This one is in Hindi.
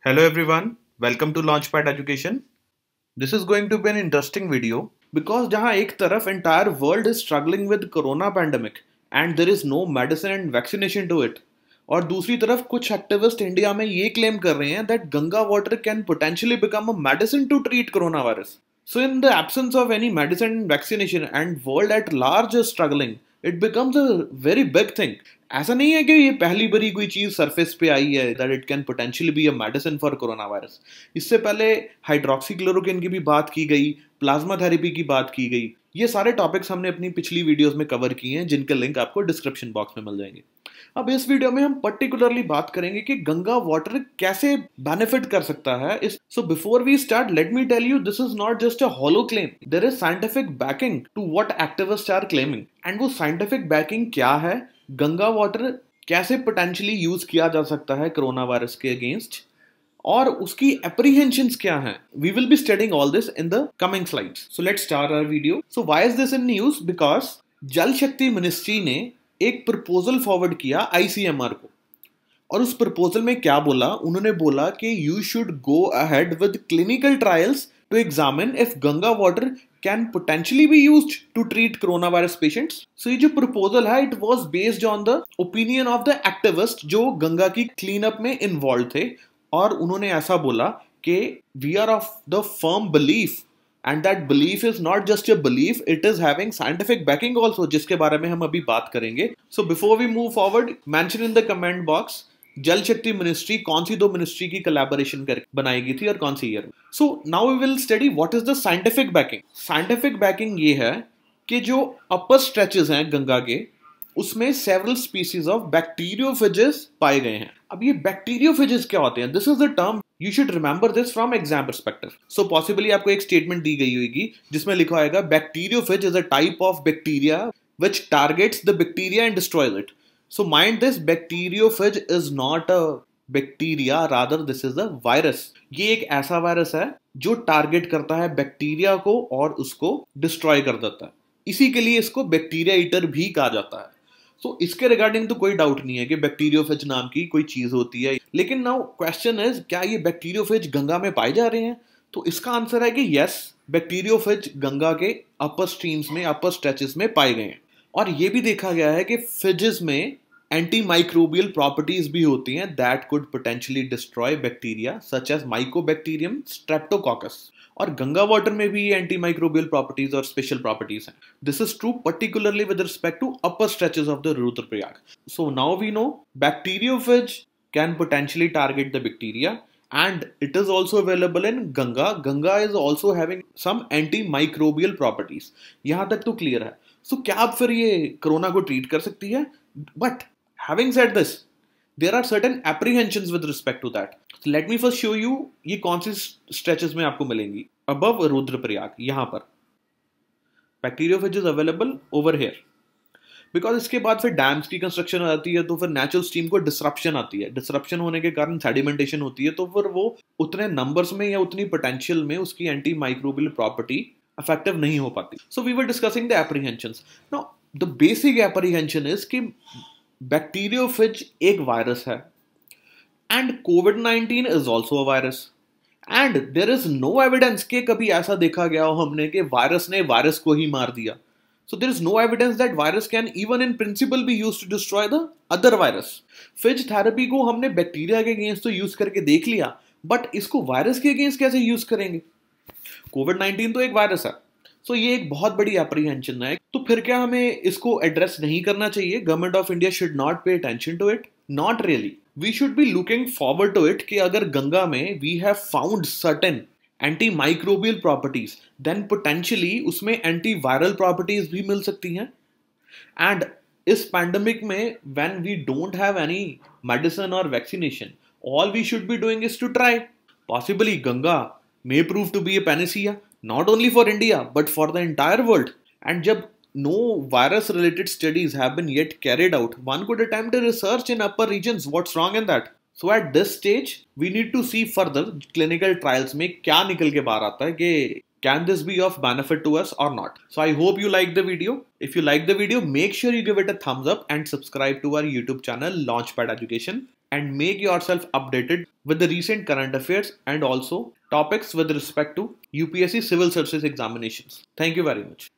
Hello everyone, welcome to Launchpad Education. This is going to be an interesting video because जहाँ एक तरफ entire world is struggling with corona pandemic and there is no medicine and vaccination to it, और दूसरी तरफ कुछ एक्टिविस्ट इंडिया में ये क्लेम कर रहे हैं that Ganga water can potentially become a medicine to treat coronavirus. So in the absence of any medicine and vaccination and world at large is struggling, it becomes a very big thing. ऐसा नहीं है कि ये पहली बारी कोई चीज सरफेस पे आई है that it can potentially be a medicine for corona virus. इससे पहले हाइड्रोक्सीक्लोरोक्विन की भी बात की गई, प्लाज्मा थेरेपी की बात की गई. ये सारे टॉपिक्स हमने अपनी पिछली वीडियोस में कवर किए हैं जिनके लिंक आपको डिस्क्रिप्शन बॉक्स में मिल जाएंगे. अब इस वीडियो में हम पर्टिकुलरली बात करेंगे कि गंगा वाटर कैसे बेनिफिट कर सकता है. So before we start let me tell you this is not just a hollow claim. There is scientific backing to what activists are claiming. And वो साइंटिफिक बैकिंग क्या है, गंगा वाटर कैसे पोटेंशियली यूज किया जा सकता है कोरोना वायरस के अगेंस्ट, और उसकी एप्रीहेंशंस क्या हैं. We will be studying all this in the coming slides. So let's start our video. So why is this in news? Because Jal Shakti ministry ने एक प्रपोजल फॉरवर्ड किया आईसीएमआर को, और उस प्रपोजल में क्या बोला, उन्होंने बोला कि you should go ahead with clinical trials to examine if Ganga water can potentially be used to treat coronavirus patients. So ये जो proposal है it was based on the opinion of the activist जो गंगा की clean up में involved थे, और उन्होंने ऐसा बोला कि we are of the firm belief and that belief is not just a belief, it is having scientific backing also, जिसके बारे में हम अभी बात करेंगे. So before we move forward, mention in the comment box जल शक्ति मिनिस्ट्री कौन सी दो मिनिस्ट्री की कोलैबोरेशन कर बनाई गई थी और कौन सी year. So now we will study what is the scientific backing. Scientific backing ये है कि जो अपर स्ट्रेचेस हैं गंगा के, उसमें सेवरल स्पीसीज ऑफ बैक्टीरियोफेजेस पाए गए हैं. अब ये बैक्टीरियोफेजेस क्या होते हैं? This is the term you should remember this from exam perspective. So possibly आपको एक स्टेटमेंट दी गई होगी जिसमें लिखा होगा bacteriophage is a type of bacteria which targets the bacteria and destroys it. So mind this, bacteriophage is not a bacteria, rather this is a virus. ये एक ऐसा वायरस है जो टारगेट करता है बैक्टीरिया को और उसको डिस्ट्रॉय कर देता है. इसी के लिए इसको बैक्टीरिया ईटर भी कहा जाता है. तो इसके रिगार्डिंग तो कोई डाउट नहीं है कि बैक्टीरियोफेज नाम की कोई चीज होती है. लेकिन नाउ क्वेश्चन इज, क्या ये बैक्टीरियोफेज गंगा में पाए जा रहे हैं? तो इसका आंसर है कि यस, बैक्टीरियोफेज गंगा के अपर स्ट्रीम्स में, अपर स्ट्रेचेस में पाए गए हैं. और ये भी देखा गया है कि फिजेस में एंटी माइक्रोबियल प्रॉपर्टीज भी होती हैं that could potentially destroy bacteria such as mycobacterium, streptococcus. और गंगा वाटर में भी एंटी माइक्रोबियल प्रॉपर्टीज और स्पेशल प्रॉपर्टीज हैं. This is true particularly with respect to upper stretches of the Rudraprayag. So now we know bacteriophage can potentially target the bacteria and it is also available in Ganga. Ganga is also having some antimicrobial properties. यहाँ तक तो क्लियर है. So क्या अब फिर ये कोरोना को ट्रीट कर सकती है? But having said this, there are certain apprehensions with respect to that. So let me first show you ये कौन सी stretches में आपको मिलेंगी. Above रुद्रप्रयाग यहाँ पर Bacteriophage is available over here. Because इसके बाद फिर डैम्स की कंस्ट्रक्शन हो जाती है, तो फिर नेचुरल स्ट्रीम को डिसरप्शन आती है. डिसरप्शन होने के कारण सेडिमेंटेशन होती है, तो फिर वो उतने नंबर्स में या उतनी पोटेंशियल में उसकी एंटी माइक्रोबियल प्रॉपर्टी इफेक्टिव नहीं हो पाती. So we were discussing the apprehensions. Now the basic apprehension is कि बैक्टीरियोफेज एक वायरस है and covid is also a virus. And there is no evidence कि कभी ऐसा देखा गया हो हमने कि वायरस ने वायरस को ही मार दिया. So there is no evidence that virus can even in principle be used to destroy the other virus. Phage therapy को हमने बैक्टीरिया के अगेंस्ट तो यूज करके देख लिया, बट इसको वायरस के अगेंस्ट कैसे यूज करेंगे? कोविड-19 तो एक वायरस है. सो ये एक बहुत बड़ी एप्रीहेंशन है. तो फिर क्या हमें इसको एड्रेस नहीं करना चाहिए? Government of India should not pay attention to it? Not really. We should be looking forward to it कि अगर गंगा में we have found certain anti microbial properties, then potentially उसमें एंटी वायरल प्रॉपर्टीज भी मिल सकती हैं. एंड इस पैंडमिक में when we don't have any medicine और vaccination, all we should be doing is to try. Possibly Ganga may prove to be a Panacea not only for India but for the entire world. And जब no virus related studies have been yet carried out, one could attempt a research in upper regions. What's wrong in that? So at this stage we need to see further clinical trials में क्या निकल के बाहर आता है कि can this be of benefit to us or not. So I hope you like the video. If you like the video, make sure you give it a thumbs up and subscribe to our YouTube channel Launchpad Education. and make yourself updated with the recent current affairs and also topics with respect to UPSC civil services examinations. Thank you very much.